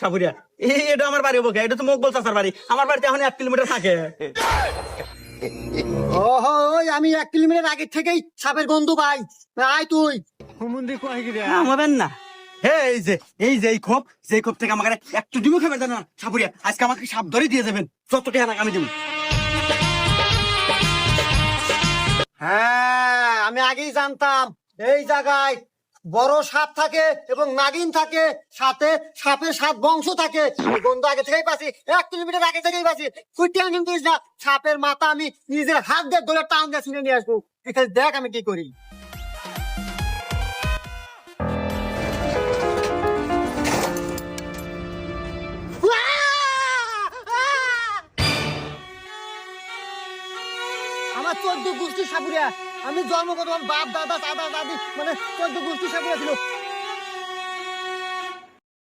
সাপুরিয়া এটা আমার বাড়ি বকে, এটা তো মকবল চাচার বাড়ি। আমার বাড়িতে এখন 1 কিলোমিটার থাকে। ওহো, ওই আমি 1 কিলোমিটার আগে থেকেই সাপের গন্ধ পাই। আয় তুই আমাবেন না। হে এই যে এই খোপ, যে খোপ থেকে আমাকে একটু ডিমও খাবেন না সাপুরিয়া। আজকে আমাকে সাপ ধরে দিয়ে যাবেন, যত টাকা আমি দেবো। হ্যাঁ, আমি আগেই জানতাম এই জায়গায় বড় সাপ থাকে এবং নাগিন থাকে, সাথে সাপের 7 বংশ থাকে। এই গন্ধ আগে থেকেই পাচ্ছি, 1 কিলোমিটার আগে থেকেই পাচ্ছি। তুই টেনশন করিস না, সাপের মাথা আমি নিজের হাত দিয়ে ধরে টান দিয়ে ছিঁড়ে নিয়ে আসবো। এখানে দেখ আমি কি করি। আমার 14 গোষ্ঠী সাপুরিয়া। আমি জন্মগত আমার বাপ দাদা দাদা দাদি মানে 14 গোষ্ঠী সাপুরিয়া ছিল।